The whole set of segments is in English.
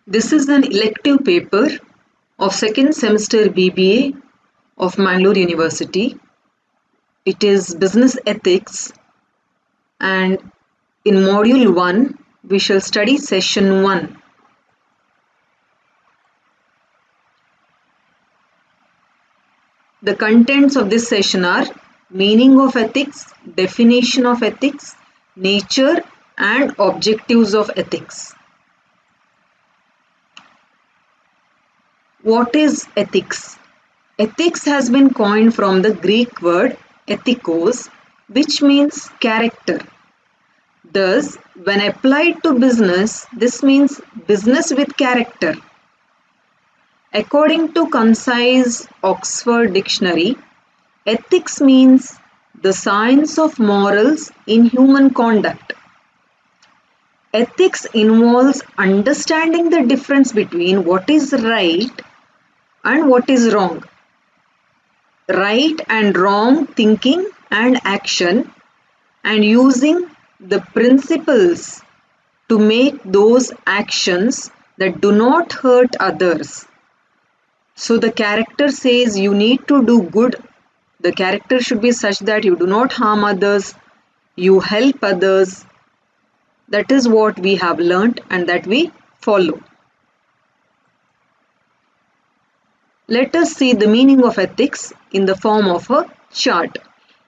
This is an elective paper of second semester BBA of Mangalore University. It is business ethics, and in module 1 we shall study session 1. The contents of this session are meaning of ethics, definition of ethics, nature and objectives of ethics. What is ethics? Ethics has been coined from the Greek word ethikos, which means character. Thus, when applied to business, this means business with character. According to concise Oxford Dictionary, ethics means the science of morals in human conduct. Ethics involves understanding the difference between what is right and what is wrong. Right and wrong thinking and action, and using the principles to make those actions that do not hurt others. So the character says you need to do good. The character should be such that you do not harm others, you help others. That is what we have learnt and that we follow. Let us see the meaning of ethics in the form of a chart.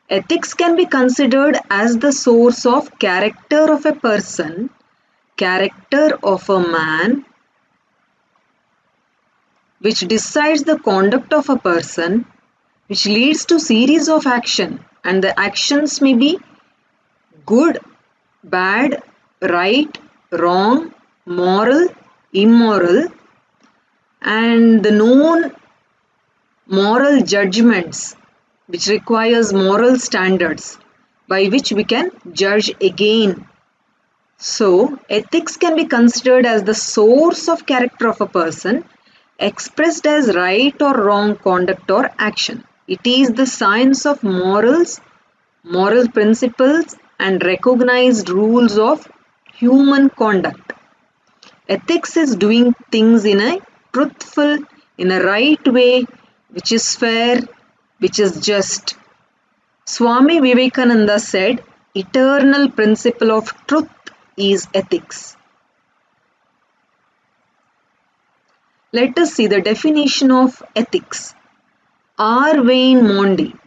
Ethics can be considered as the source of character of a person, character of a man, which decides the conduct of a person, which leads to series of action, and the actions may be good, bad, right, wrong, moral, immoral, and the known moral judgments, which requires moral standards by which we can judge again. So, ethics can be considered as the source of character of a person, expressed as right or wrong conduct or action. It is the science of morals, moral principles, and recognized rules of human conduct. Ethics is doing things in a truthful, in a right way, which is fair, which is just. Swami Vivekananda said, eternal principle of truth is ethics. Let us see the definition of ethics. R. Wayne Mondi.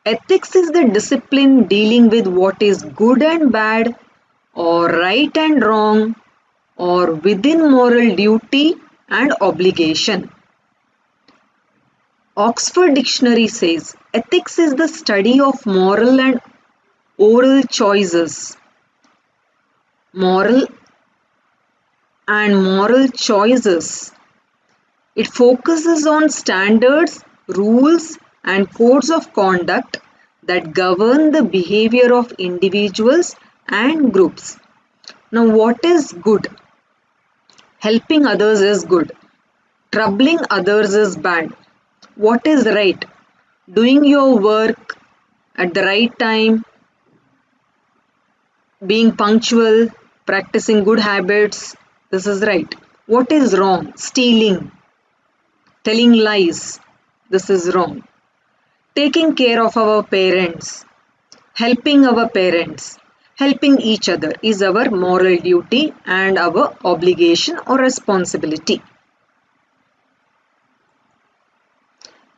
Ethics is the discipline dealing with what is good and bad, or right and wrong, or within moral duty and obligation. Oxford Dictionary says, ethics is the study of moral and oral choices. Moral and moral choices. It focuses on standards, rules, and codes of conduct that govern the behavior of individuals and groups. Now, what is good? Helping others is good. Troubling others is bad. What is right? Doing your work at the right time, being punctual, practicing good habits, this is right. What is wrong? Stealing, telling lies, this is wrong. Taking care of our parents, helping each other is our moral duty and our obligation or responsibility.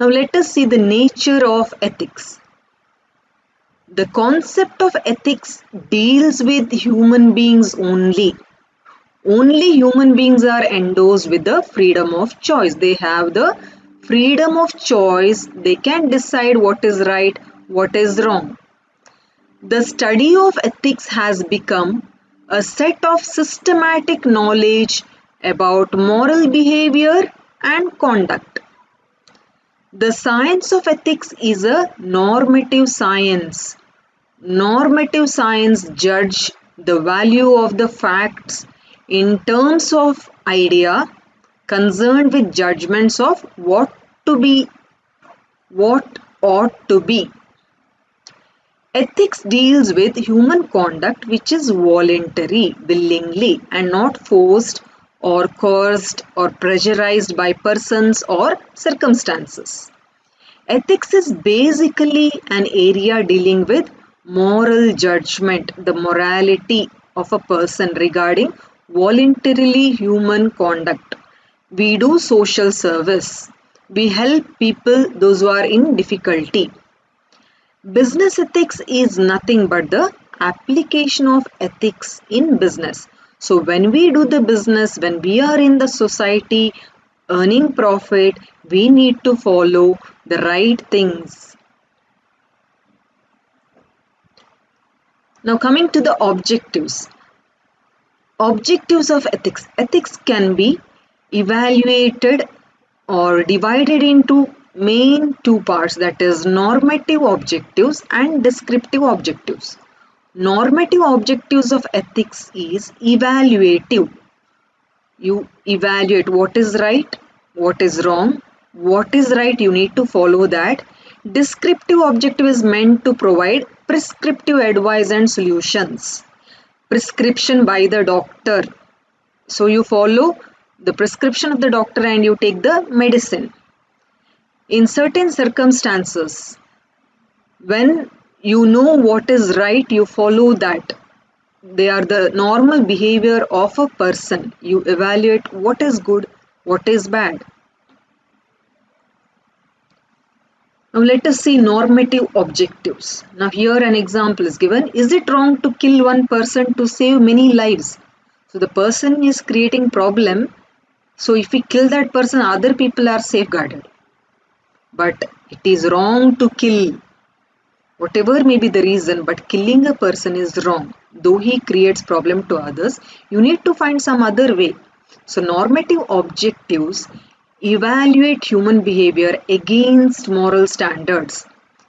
Now let us see the nature of ethics. The concept of ethics deals with human beings only. Only human beings are endorsed with the freedom of choice. They have the freedom of choice. They can decide what is right, what is wrong. The study of ethics has become a set of systematic knowledge about moral behavior and conduct. The science of ethics is a normative science. Normative science judge the value of the facts in terms of idea concerned with judgments of what to be, what ought to be. Ethics deals with human conduct which is voluntary, willingly, and not forced or coerced or pressurized by persons or circumstances. Ethics is basically an area dealing with moral judgment, the morality of a person regarding voluntarily human conduct. We do social service. We help people, those who are in difficulty. Business ethics is nothing but the application of ethics in business. So when we do the business, when we are in the society earning profit, we need to follow the right things. Now coming to the objectives. Objectives of ethics. Ethics can be evaluated or divided into main two parts, that is normative objectives and descriptive objectives. Normative objectives of ethics is evaluative. You evaluate what is right, what is wrong, what is right, you need to follow that. Descriptive objective is meant to provide prescriptive advice and solutions. Prescription by the doctor. So you follow the prescription of the doctor and you take the medicine. In certain circumstances, when you know what is right, you follow that. They are the normal behavior of a person. You evaluate what is good, what is bad. Now let us see normative objectives. Now here an example is given. Is it wrong to kill one person to save many lives? So the person is creating problem. So if we kill that person, other people are safeguarded. But it is wrong to kill. Whatever may be the reason, but killing a person is wrong. Though he creates problem to others, you need to find some other way. So normative objectives evaluate human behavior against moral standards.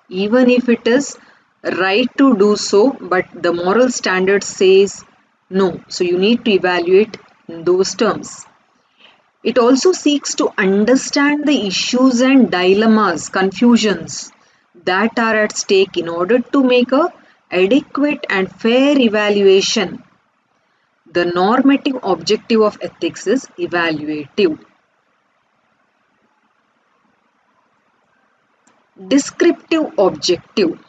Even if it is right to do so, but the moral standard says no. So you need to evaluate in those terms. It also seeks to understand the issues and dilemmas, confusions that are at stake in order to make a adequate and fair evaluation. The normative objective of ethics is evaluative. Descriptive objective.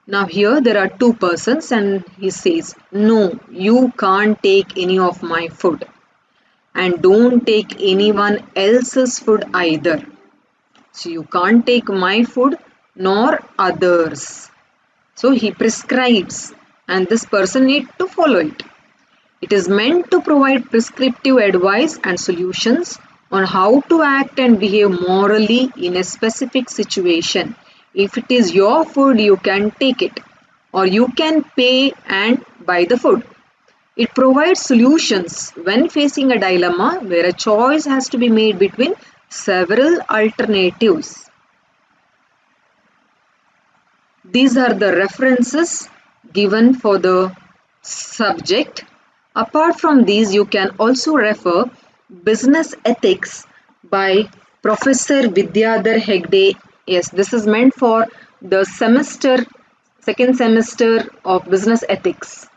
Now here there are two persons and he says, no, you can't take any of my food and don't take anyone else's food either. So you can't take my food nor others. So he prescribes and this person needs to follow it. It is meant to provide prescriptive advice and solutions on how to act and behave morally in a specific situation. If it is your food, you can take it or you can pay and buy the food. It provides solutions when facing a dilemma where a choice has to be made between several alternatives. These are the references given for the subject. Apart from these, you can also refer Business Ethics by Professor Vidyadhar Hegde. Yes, this is meant for the second semester of Business Ethics.